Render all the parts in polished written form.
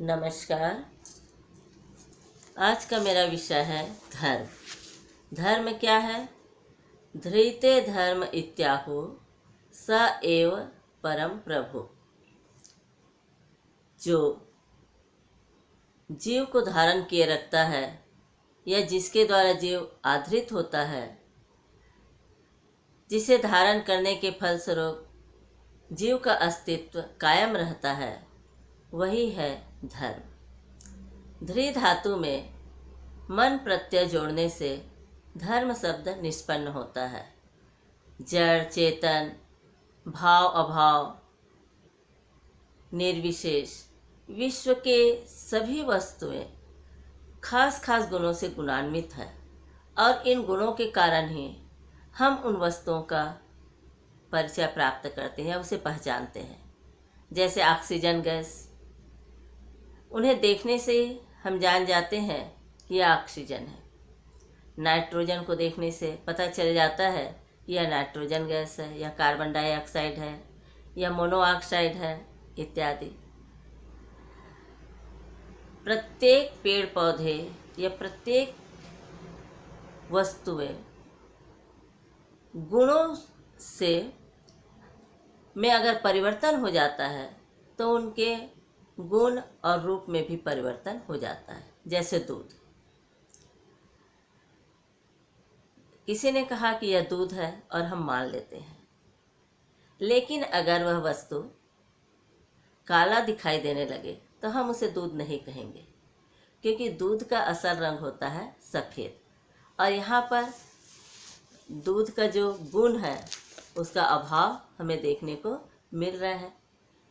नमस्कार। आज का मेरा विषय है धर्म। धर्म क्या है? धृते धर्म इत्याहु स एव परम प्रभु। जो जीव को धारण किए रखता है या जिसके द्वारा जीव आधृत होता है, जिसे धारण करने के फलस्वरूप जीव का अस्तित्व कायम रहता है, वही है धर्म। धृ धातु में मन प्रत्यय जोड़ने से धर्म शब्द निष्पन्न होता है। जड़ चेतन, भाव अभाव, निर्विशेष विश्व के सभी वस्तुएं खास खास गुणों से गुणान्वित है और इन गुणों के कारण ही हम उन वस्तुओं का परिचय प्राप्त करते हैं, उसे पहचानते हैं। जैसे ऑक्सीजन गैस, उन्हें देखने से हम जान जाते हैं कि यह ऑक्सीजन है। नाइट्रोजन को देखने से पता चल जाता है कि यह नाइट्रोजन गैस है, यह कार्बन डाइऑक्साइड है, यह मोनोऑक्साइड है इत्यादि। प्रत्येक पेड़ पौधे या प्रत्येक वस्तुएं गुणों से में अगर परिवर्तन हो जाता है तो उनके गुण और रूप में भी परिवर्तन हो जाता है। जैसे दूध, किसी ने कहा कि यह दूध है और हम मान लेते हैं, लेकिन अगर वह वस्तु काला दिखाई देने लगे तो हम उसे दूध नहीं कहेंगे, क्योंकि दूध का असल रंग होता है सफ़ेद। और यहाँ पर दूध का जो गुण है उसका अभाव हमें देखने को मिल रहा है,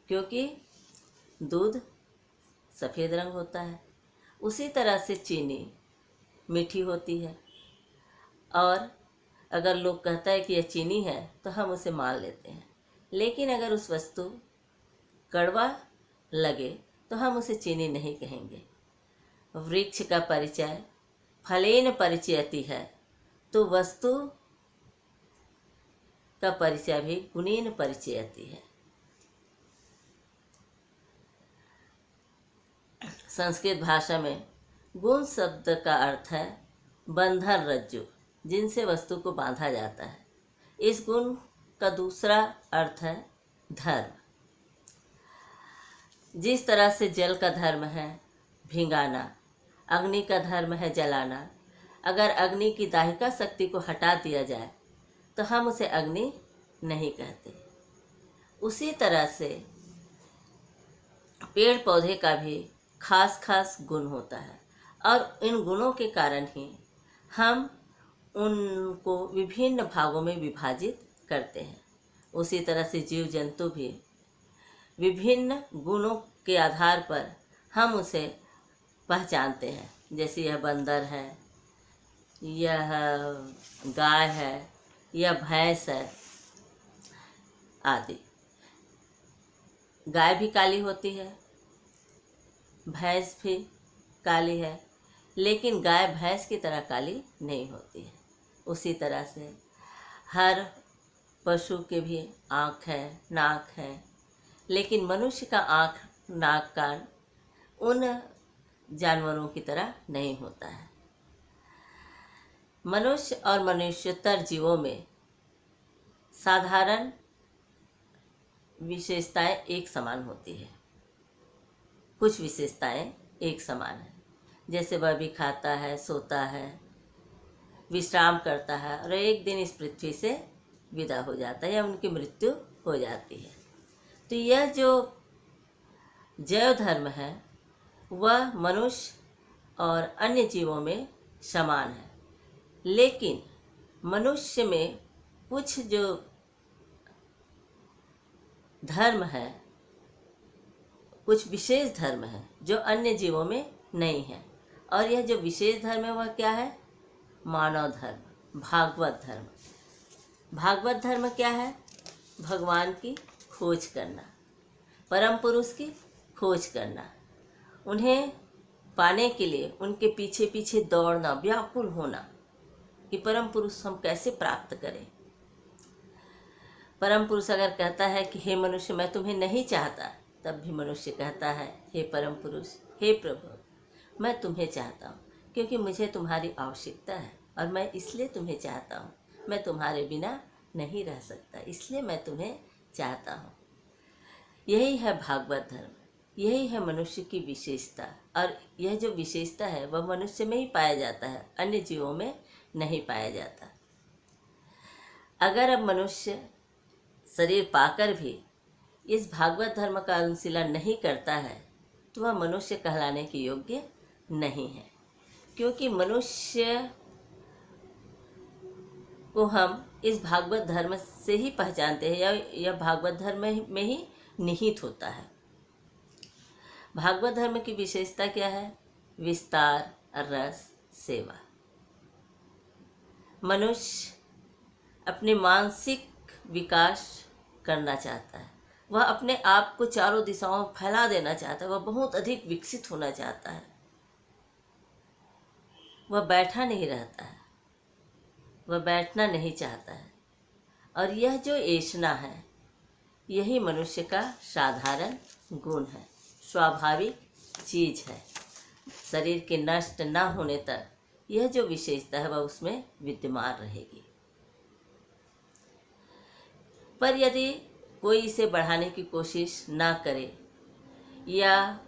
क्योंकि दूध सफ़ेद रंग होता है। उसी तरह से चीनी मीठी होती है, और अगर लोग कहता है कि यह चीनी है तो हम उसे मान लेते हैं, लेकिन अगर उस वस्तु कड़वा लगे तो हम उसे चीनी नहीं कहेंगे। वृक्ष का परिचय फलेन परिचयति है, तो वस्तु का परिचय भी गुणेन परिचयति है। संस्कृत भाषा में गुण शब्द का अर्थ है बंधन रज्जु, जिनसे वस्तु को बांधा जाता है। इस गुण का दूसरा अर्थ है धर्म। जिस तरह से जल का धर्म है भिंगाना, अग्नि का धर्म है जलाना। अगर अग्नि की दाहिका शक्ति को हटा दिया जाए तो हम उसे अग्नि नहीं कहते। उसी तरह से पेड़ पौधे का भी खास खास गुण होता है, और इन गुणों के कारण ही हम उनको विभिन्न भागों में विभाजित करते हैं। उसी तरह से जीव जंतु भी विभिन्न गुणों के आधार पर हम उसे पहचानते हैं। जैसे यह बंदर है, यह गाय है, यह भैंस है आदि। गाय भी काली होती है, भैंस भी काली है, लेकिन गाय भैंस की तरह काली नहीं होती है। उसी तरह से हर पशु के भी आँख है, नाक है, लेकिन मनुष्य का आँख, नाक, कान उन जानवरों की तरह नहीं होता है। मनुष्य और मनुष्योत्तर जीवों में साधारण विशेषताएं एक समान होती है। कुछ विशेषताएं एक समान है, जैसे वह भी खाता है, सोता है, विश्राम करता है और एक दिन इस पृथ्वी से विदा हो जाता है या उनकी मृत्यु हो जाती है। तो यह जो जैव धर्म है वह मनुष्य और अन्य जीवों में समान है, लेकिन मनुष्य में कुछ जो धर्म है, कुछ विशेष धर्म है जो अन्य जीवों में नहीं है। और यह जो विशेष धर्म है वह क्या है? मानव धर्म, भागवत धर्म। भागवत धर्म क्या है? भगवान की खोज करना, परम पुरुष की खोज करना, उन्हें पाने के लिए उनके पीछे पीछे दौड़ना, व्याकुल होना कि परम पुरुष हम कैसे प्राप्त करें। परम पुरुष अगर कहता है कि हे मनुष्य, मैं तुम्हें नहीं चाहता, तब भी मनुष्य कहता है, हे परम पुरुष, हे प्रभु, मैं तुम्हें चाहता हूँ क्योंकि मुझे तुम्हारी आवश्यकता है और मैं इसलिए तुम्हें चाहता हूँ। मैं तुम्हारे बिना नहीं रह सकता, इसलिए मैं तुम्हें चाहता हूँ। यही है भागवत धर्म, यही है मनुष्य की विशेषता। और यह जो विशेषता है वह मनुष्य में ही पाया जाता है, अन्य जीवों में नहीं पाया जाता। अगर अब मनुष्य शरीर पाकर भी इस भागवत धर्म का अनुशीलन नहीं करता है तो वह मनुष्य कहलाने के योग्य नहीं है, क्योंकि मनुष्य को हम इस भागवत धर्म से ही पहचानते हैं, या यह भागवत धर्म में ही निहित होता है। भागवत धर्म की विशेषता क्या है? विस्तार, रस, सेवा। मनुष्य अपने मानसिक विकास करना चाहता है, वह अपने आप को चारों दिशाओं में फैला देना चाहता है, वह बहुत अधिक विकसित होना चाहता है। वह बैठा नहीं रहता है, वह बैठना नहीं चाहता है। और यह जो ऐशना है, यही मनुष्य का साधारण गुण है, स्वाभाविक चीज है। शरीर के नष्ट न होने तक यह जो विशेषता है वह उसमें विद्यमान रहेगी। पर यदि कोई इसे बढ़ाने की कोशिश ना करे या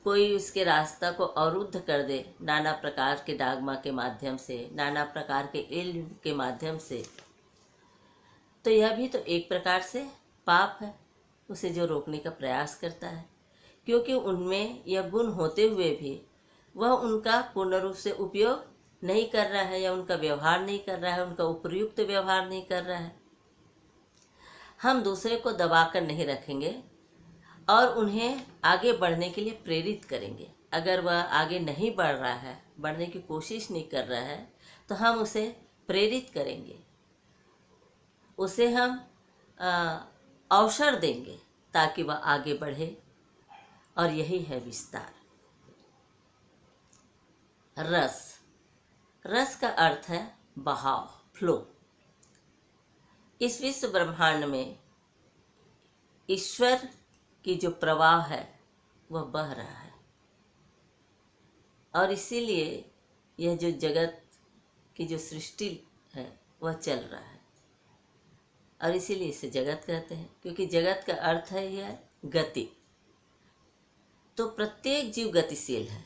कोई उसके रास्ता को अवरुद्ध कर दे नाना प्रकार के डागमा के माध्यम से, नाना प्रकार के इल्म के माध्यम से, तो यह भी तो एक प्रकार से पाप है, उसे जो रोकने का प्रयास करता है। क्योंकि उनमें यह गुण होते हुए भी वह उनका पूर्ण रूप से उपयोग नहीं कर रहा है, या उनका व्यवहार नहीं कर रहा है, उनका उपयुक्त व्यवहार नहीं कर रहा है। हम दूसरे को दबाकर नहीं रखेंगे और उन्हें आगे बढ़ने के लिए प्रेरित करेंगे। अगर वह आगे नहीं बढ़ रहा है, बढ़ने की कोशिश नहीं कर रहा है, तो हम उसे प्रेरित करेंगे, उसे हम अवसर देंगे ताकि वह आगे बढ़े। और यही है विस्तार। रस, रस का अर्थ है बहाव, फ्लो। इस विश्व ब्रह्मांड में ईश्वर की जो प्रवाह है वह बह रहा है, और इसीलिए यह जो जगत की जो सृष्टि है वह चल रहा है। और इसीलिए इसे जगत कहते हैं, क्योंकि जगत का अर्थ है यह गति। तो प्रत्येक जीव गतिशील है,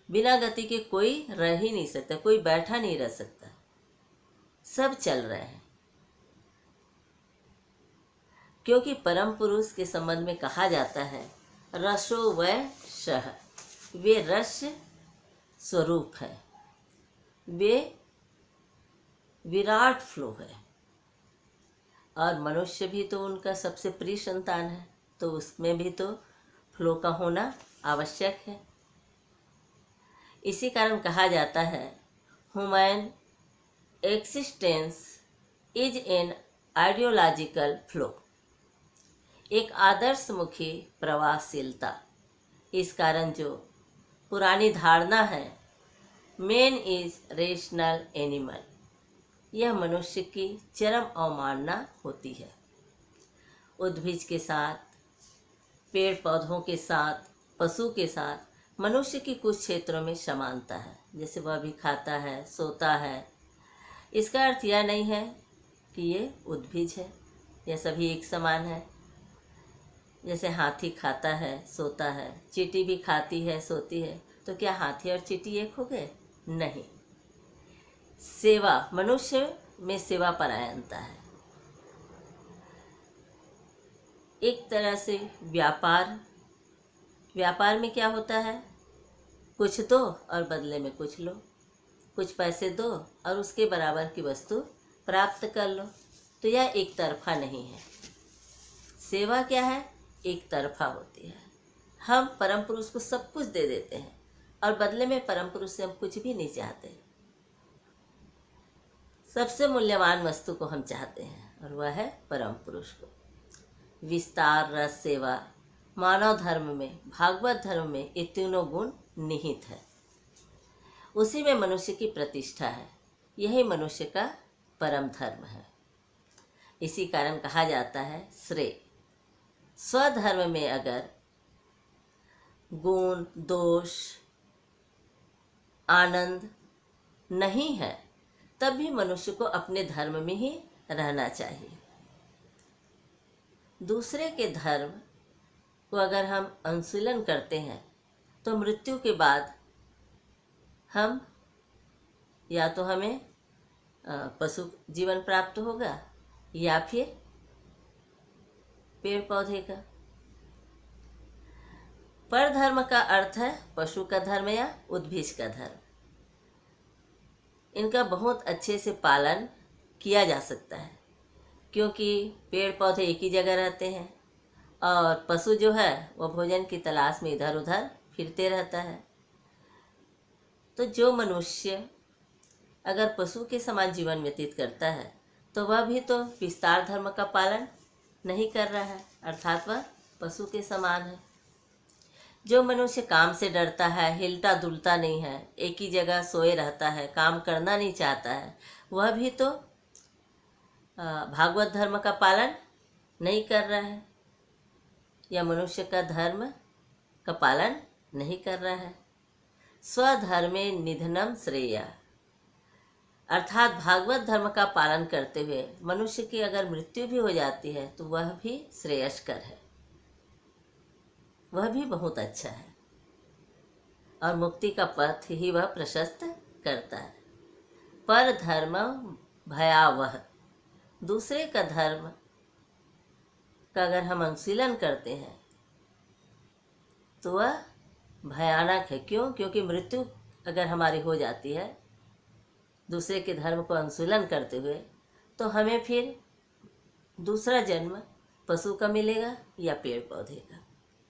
बिना गति के कोई रह ही नहीं सकता, कोई बैठा नहीं रह सकता, सब चल रहे हैं। क्योंकि परम पुरुष के संबंध में कहा जाता है, रसो वै सह, वे रस स्वरूप है, वे विराट फ्लो है। और मनुष्य भी तो उनका सबसे प्रिय संतान है, तो उसमें भी तो फ्लो का होना आवश्यक है। इसी कारण कहा जाता है, human existence is an ideological flow, एक आदर्शमुखी प्रवाहशीलता। इस कारण जो पुरानी धारणा है, मैन इज रेशनल एनिमल, यह मनुष्य की चरम अवमानना होती है। उद्भिज के साथ, पेड़ पौधों के साथ, पशु के साथ मनुष्य की कुछ क्षेत्रों में समानता है, जैसे वह भी खाता है, सोता है। इसका अर्थ यह नहीं है कि ये उद्भिज है या सभी एक समान है। जैसे हाथी खाता है, सोता है, चींटी भी खाती है, सोती है, तो क्या हाथी और चींटी एक हो गए? नहीं। सेवा, मनुष्य में सेवा परायणता है। एक तरह से व्यापार, व्यापार में क्या होता है? कुछ दो और बदले में कुछ लो, कुछ पैसे दो और उसके बराबर की वस्तु प्राप्त कर लो। तो यह एक तरफा नहीं है। सेवा क्या है? एक तरफा होती है। हम परम पुरुष को सब कुछ दे देते हैं और बदले में परम पुरुष से हम कुछ भी नहीं चाहते। सबसे मूल्यवान वस्तु को हम चाहते हैं और वह है परम पुरुष को। विस्तार, रस, सेवा, मानव धर्म में, भागवत धर्म में ये तीनों गुण निहित है। उसी में मनुष्य की प्रतिष्ठा है। यही मनुष्य का परम धर्म है। इसी कारण कहा जाता है श्रेय। स्वधर्म में अगर गुण, दोष, आनंद नहीं है तब भी मनुष्य को अपने धर्म में ही रहना चाहिए। दूसरे के धर्म को अगर हम अनुशीलन करते हैं तो मृत्यु के बाद हम या तो हमें पशु जीवन प्राप्त होगा या फिर पेड़ पौधे का। परधर्म का अर्थ है पशु का धर्म या उद्भिज का धर्म। इनका बहुत अच्छे से पालन किया जा सकता है, क्योंकि पेड़ पौधे एक ही जगह रहते हैं और पशु जो है वह भोजन की तलाश में इधर उधर फिरते रहता है। तो जो मनुष्य अगर पशु के समान जीवन व्यतीत करता है तो वह भी तो विस्तार धर्म का पालन नहीं कर रहा है, अर्थात वह पशु के समान है। जो मनुष्य काम से डरता है, हिलता डुलता नहीं है, एक ही जगह सोए रहता है, काम करना नहीं चाहता है, वह भी तो भागवत धर्म का पालन नहीं कर रहा है या मनुष्य का धर्म का पालन नहीं कर रहा है। स्वधर्मे निधनम श्रेय, अर्थात भागवत धर्म का पालन करते हुए मनुष्य की अगर मृत्यु भी हो जाती है तो वह भी श्रेयस्कर है, वह भी बहुत अच्छा है और मुक्ति का पथ ही वह प्रशस्त करता है। पर धर्म भयावह, दूसरे का धर्म का अगर हम अनुशीलन करते हैं तो वह भयानक है। क्यों? क्योंकि मृत्यु अगर हमारी हो जाती है दूसरे के धर्म को अनुशीलन करते हुए तो हमें फिर दूसरा जन्म पशु का मिलेगा या पेड़ पौधे का।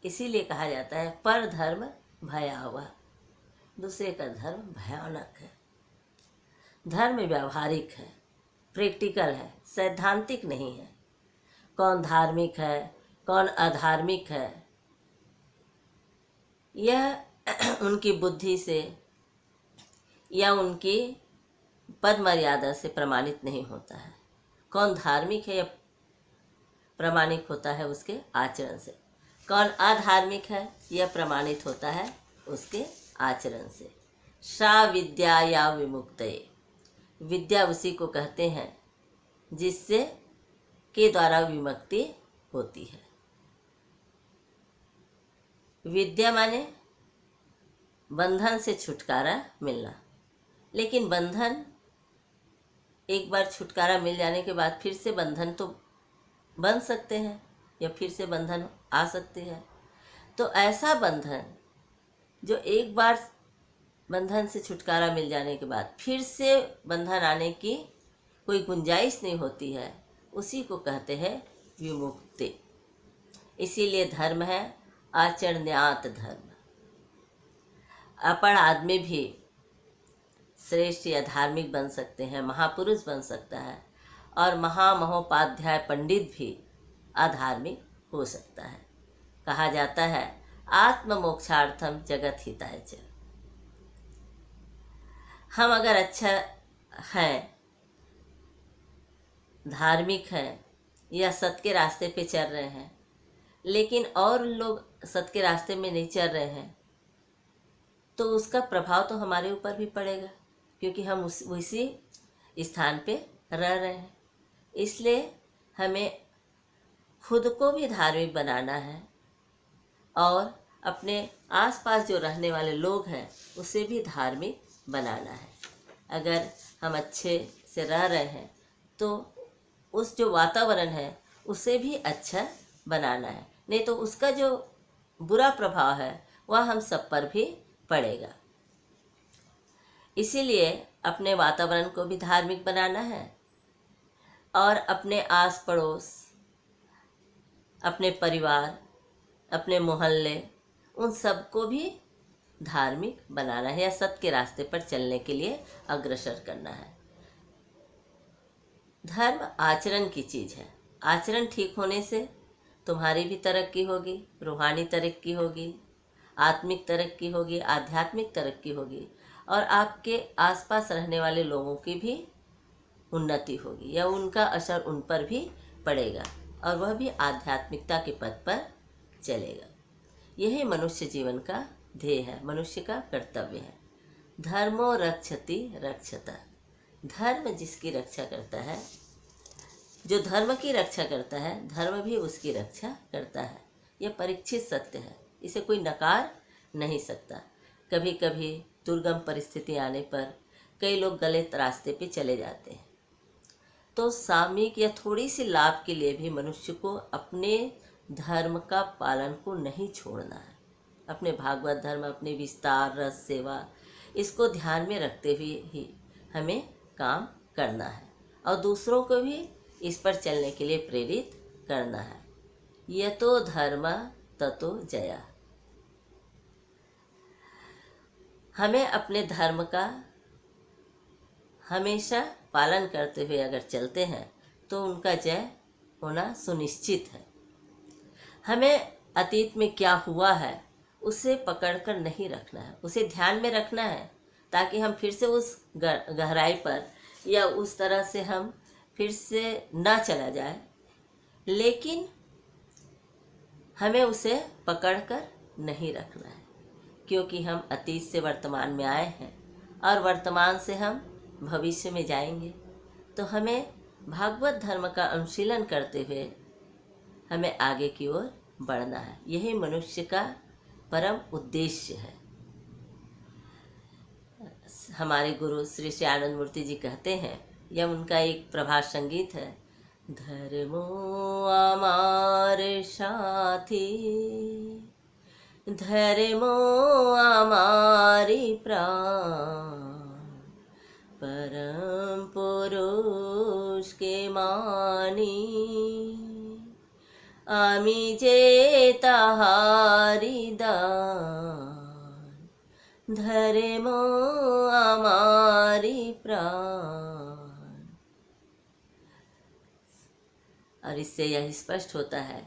इसीलिए कहा जाता है पर धर्म भयावह, दूसरे का धर्म भयानक है। धर्म व्यावहारिक है, प्रैक्टिकल है, सैद्धांतिक नहीं है। कौन धार्मिक है, कौन अधार्मिक है, यह उनकी बुद्धि से या उनकी पद मर्यादा से प्रमाणित नहीं होता है। कौन धार्मिक है या प्रमाणित होता है उसके आचरण से, कौन अधार्मिक है यह प्रमाणित होता है उसके आचरण से। सा विद्या या विमुक्तये, विद्या उसी को कहते हैं जिससे के द्वारा विमुक्ति होती है। विद्या माने बंधन से छुटकारा मिलना, लेकिन बंधन एक बार छुटकारा मिल जाने के बाद फिर से बंधन तो बन सकते हैं या फिर से बंधन आ सकते हैं। तो ऐसा बंधन जो एक बार बंधन से छुटकारा मिल जाने के बाद फिर से बंधन आने की कोई गुंजाइश नहीं होती है, उसी को कहते हैं विमुक्ति। इसीलिए धर्म है आचरण्यात धर्म। अपढ़ आदमी भी श्रेष्ठ या धार्मिक बन सकते हैं, महापुरुष बन सकता है, और महामहोपाध्याय पंडित भी अधार्मिक हो सकता है। कहा जाता है आत्म मोक्षार्थम जगत हिताय च। हम अगर अच्छा हैं, धार्मिक हैं या सत्य के रास्ते पे चल रहे हैं, लेकिन और लोग सत्य के रास्ते में नहीं चल रहे हैं, तो उसका प्रभाव तो हमारे ऊपर भी पड़ेगा, क्योंकि हम उसी स्थान पे रह रहे हैं। इसलिए हमें खुद को भी धार्मिक बनाना है और अपने आसपास जो रहने वाले लोग हैं उसे भी धार्मिक बनाना है। अगर हम अच्छे से रह रहे हैं तो उस जो वातावरण है उसे भी अच्छा बनाना है, नहीं तो उसका जो बुरा प्रभाव है वह हम सब पर भी पड़ेगा। इसीलिए अपने वातावरण को भी धार्मिक बनाना है और अपने आस पड़ोस, अपने परिवार, अपने मोहल्ले, उन सबको भी धार्मिक बनाना है या सत्य के रास्ते पर चलने के लिए अग्रसर करना है। धर्म आचरण की चीज़ है। आचरण ठीक होने से तुम्हारी भी तरक्की होगी, रूहानी तरक्की होगी, आत्मिक तरक्की होगी, आध्यात्मिक तरक्की होगी, और आपके आसपास रहने वाले लोगों की भी उन्नति होगी या उनका असर उन पर भी पड़ेगा। और वह भी आध्यात्मिकता के पथ पर चलेगा। यही मनुष्य जीवन का ध्येय है, मनुष्य का कर्तव्य है। धर्मो रक्षति रक्षता, धर्म जिसकी रक्षा करता है, जो धर्म की रक्षा करता है, धर्म भी उसकी रक्षा करता है। यह परीक्षित सत्य है, इसे कोई नकार नहीं सकता। कभी कभी दुर्गम परिस्थिति आने पर कई लोग गलत रास्ते पे चले जाते हैं, तो सामयिक या थोड़ी सी लाभ के लिए भी मनुष्य को अपने धर्म का पालन को नहीं छोड़ना है। अपने भागवत धर्म, अपने विस्तार, रस, सेवा, इसको ध्यान में रखते हुए ही हमें काम करना है और दूसरों को भी इस पर चलने के लिए प्रेरित करना है। यतो धर्म ततो जया। हमें अपने धर्म का हमेशा पालन करते हुए अगर चलते हैं तो उनका जय होना सुनिश्चित है। हमें अतीत में क्या हुआ है उसे पकड़कर नहीं रखना है, उसे ध्यान में रखना है, ताकि हम फिर से उस गहराई पर या उस तरह से हम फिर से ना चला जाए। लेकिन हमें उसे पकड़कर नहीं रखना है, क्योंकि हम अतीत से वर्तमान में आए हैं और वर्तमान से हम भविष्य में जाएंगे। तो हमें भागवत धर्म का अनुशीलन करते हुए हमें आगे की ओर बढ़ना है। यही मनुष्य का परम उद्देश्य है। हमारे गुरु श्री श्री आनंद मूर्ति जी कहते हैं, यह उनका एक प्रभात संगीत है, धर्मो आमार साथी, धर्मो आमारी प्राण, परम पुरुष के मानी, आमी जे ताहारी दान, धर्मो आमारी प्राण। और इससे यह स्पष्ट होता है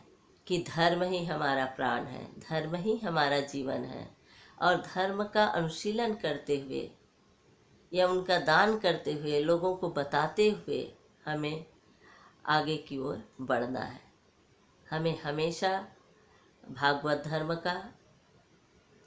कि धर्म ही हमारा प्राण है, धर्म ही हमारा जीवन है। और धर्म का अनुशीलन करते हुए या उनका दान करते हुए, लोगों को बताते हुए हमें आगे की ओर बढ़ना है। हमें हमेशा भागवत धर्म का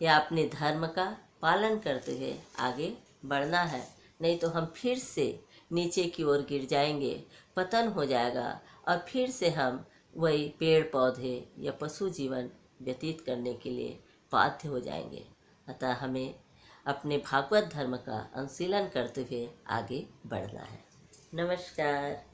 या अपने धर्म का पालन करते हुए आगे बढ़ना है, नहीं तो हम फिर से नीचे की ओर गिर जाएंगे, पतन हो जाएगा और फिर से हम वही पेड़ पौधे या पशु जीवन व्यतीत करने के लिए बाध्य हो जाएंगे। अतः हमें अपने भागवत धर्म का अनुशीलन करते हुए आगे बढ़ना है। नमस्कार।